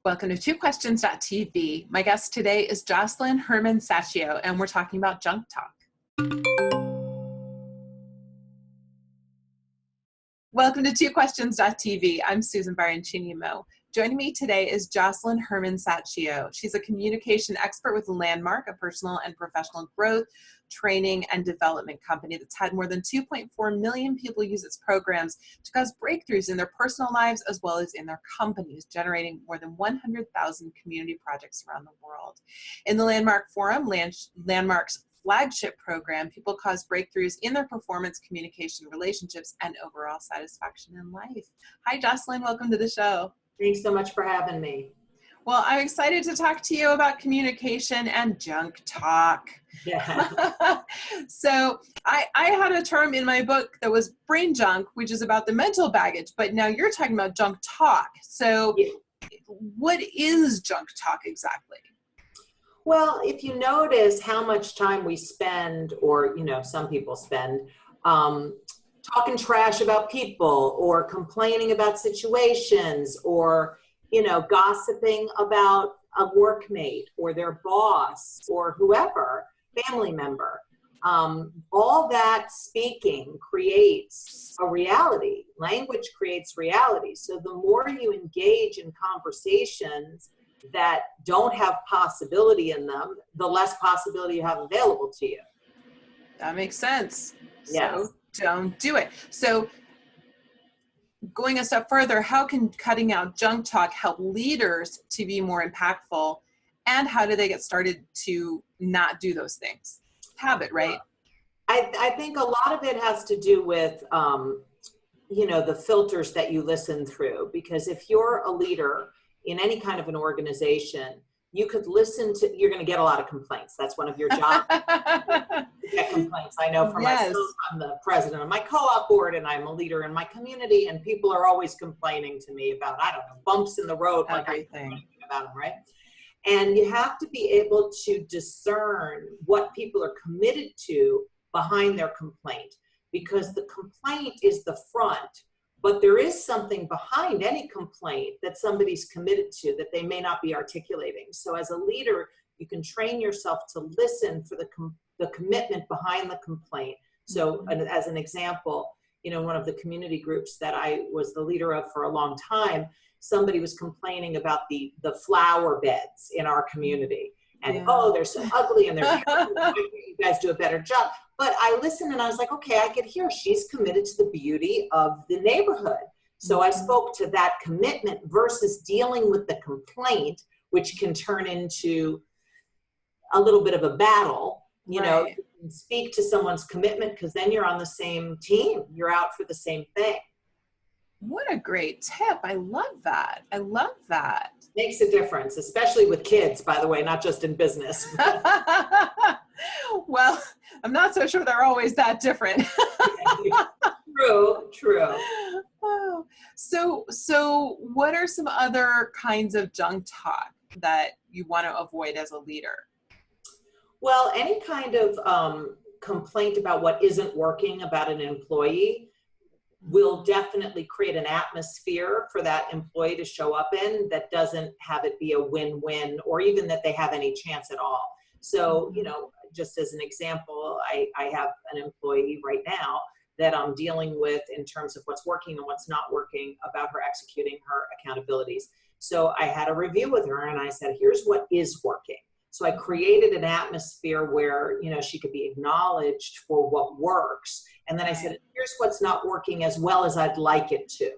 Welcome to TwoQuestions.tv. My guest today is Josselyne Herman-Saccio, and we're talking about junk talk. Welcome to TwoQuestions.tv. I'm Susan Baroncini-Moe. Joining me today is Josselyne Herman-Saccio. She's a communication expert with Landmark, a personal and professional growth, training, and development company that's had more than 2.4 million people use its programs to cause breakthroughs in their personal lives as well as in their companies, generating more than 100,000 community projects around the world. In the Landmark Forum, Landmark's flagship program, people cause breakthroughs in their performance, communication, relationships, and overall satisfaction in life. Hi, Josselyne. Welcome to the show. Thanks so much for having me. Well, I'm excited to talk to you about communication and junk talk. Yeah. So I had a term in my book that was brain junk, which is about the mental baggage, but now you're talking about junk talk. So what is junk talk exactly? Well, if you notice how much time we spend, or, some people spend, talking trash about people or complaining about situations or, gossiping about a workmate or their boss or whoever, family member, all that speaking creates a reality. Language creates reality. So the more you engage in conversations that don't have possibility in them, the less possibility you have available to you. That makes sense. Yes. So don't do it. So going a step further, how can cutting out junk talk help leaders to be more impactful? And how do they get started to not do those things? Habit, right? I think a lot of it has to do with, the filters that you listen through. Because if you're a leader in any kind of an organization, you could listen to, you're going to get a lot of complaints. That's one of your jobs. Get complaints. I know for myself, I'm the president of my co-op board and I'm a leader in my community, and people are always complaining to me about, bumps in the road. Everything. About them, right? And you have to be able to discern what people are committed to behind their complaint, because the complaint is the front. But there is something behind any complaint that somebody's committed to that they may not be articulating. So as a leader, you can train yourself to listen for the commitment behind the complaint. So as an example, one of the community groups that I was the leader of for a long time, somebody was complaining about the flower beds in our community. And, they're so ugly and they're terrible. Why can't you guys do a better job? But I listened and I was like, okay, I could hear she's committed to the beauty of the neighborhood. So I spoke to that commitment versus dealing with the complaint, which can turn into a little bit of a battle. You can speak to someone's commitment, because then you're on the same team. You're out for the same thing. What a great tip. I love that. I love that. Makes a difference, especially with kids, by the way, not just in business. Well, I'm not so sure they're always that different. True. Oh. So what are some other kinds of junk talk that you want to avoid as a leader? Well, any kind of complaint about what isn't working about an employee will definitely create an atmosphere for that employee to show up in that doesn't have it be a win-win, or even that they have any chance at all. So, just as an example, I have an employee right now that I'm dealing with in terms of what's working and what's not working about her executing her accountabilities. So I had a review with her and I said, here's what is working. So I created an atmosphere where, she could be acknowledged for what works. And then I said, here's what's not working as well as I'd like it to.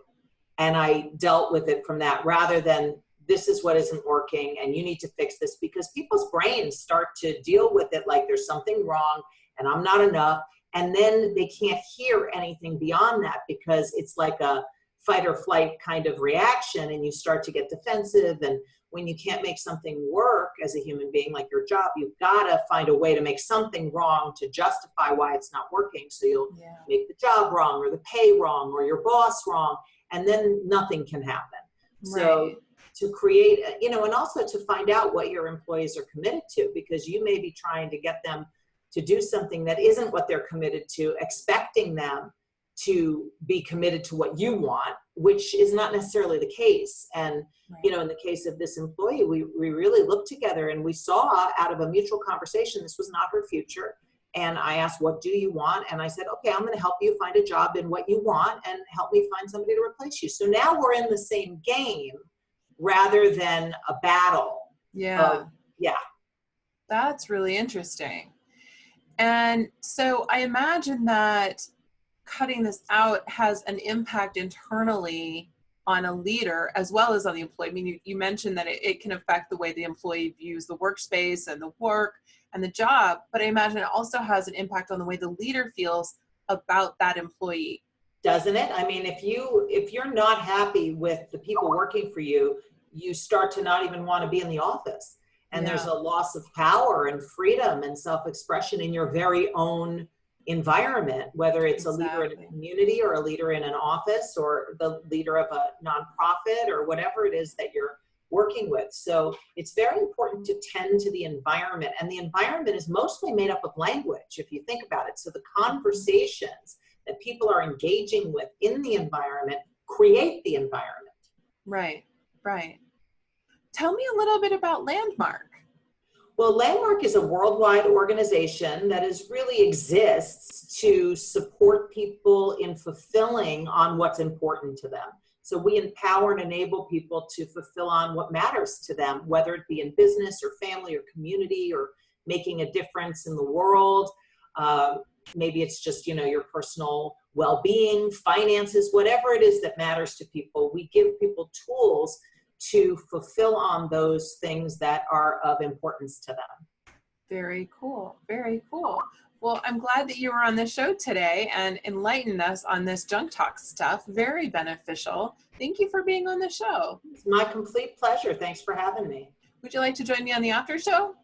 And I dealt with it from that, rather than this is what isn't working and you need to fix this, because people's brains start to deal with it like there's something wrong and I'm not enough. And then they can't hear anything beyond that, because it's like a fight or flight kind of reaction, and you start to get defensive. And when you can't make something work as a human being, like your job, you've got to find a way to make something wrong to justify why it's not working. So you'll make the job wrong or the pay wrong or your boss wrong, and then nothing can happen. So to create, and also to find out what your employees are committed to, because you may be trying to get them to do something that isn't what they're committed to, expecting them to be committed to what you want, which is not necessarily the case. And, Right. you know, in the case of this employee, we really looked together and we saw out of a mutual conversation, this was not her future. And I asked, what do you want? And I said, okay, I'm going to help you find a job in what you want and help me find somebody to replace you. So now we're in the same game rather than a battle. Yeah. Yeah. That's really interesting. And so I imagine that cutting this out has an impact internally on a leader as well as on the employee. I mean, you mentioned that it can affect the way the employee views the workspace and the work and the job, but I imagine it also has an impact on the way the leader feels about that employee. Doesn't it? I mean, if you're not happy with the people working for you, you start to not even want to be in the office. And there's a loss of power and freedom and self-expression in your very own environment, whether it's a leader in a community or a leader in an office or the leader of a nonprofit or whatever it is that you're working with. So it's very important to tend to the environment. And the environment is mostly made up of language, if you think about it. So the conversations that people are engaging with in the environment create the environment. Right, right. Tell me a little bit about Landmark. Well, Landmark is a worldwide organization that really exists to support people in fulfilling on what's important to them. So we empower and enable people to fulfill on what matters to them, whether it be in business or family or community or making a difference in the world. Maybe it's just, you know, your personal well-being, finances, whatever it is that matters to people. We give people tools to fulfill on those things that are of importance to them. Very cool. Very cool. Well, I'm glad that you were on the show today and enlightened us on this junk talk stuff. Very beneficial. Thank you for being on the show. It's my complete pleasure. Thanks for having me. Would you like to join me on the after show?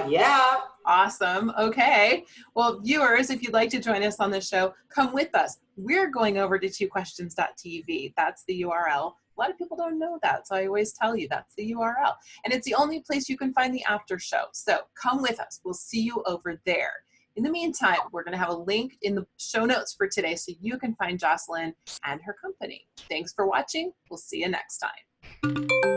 Yeah. Awesome. Okay. Well, viewers, if you'd like to join us on the show, come with us. We're going over to twoquestions.tv. That's the URL. A lot of people don't know that, so I always tell you that's the URL. And it's the only place you can find the after show. So come with us. We'll see you over there. In the meantime, we're going to have a link in the show notes for today so you can find Josselyne and her company. Thanks for watching. We'll see you next time.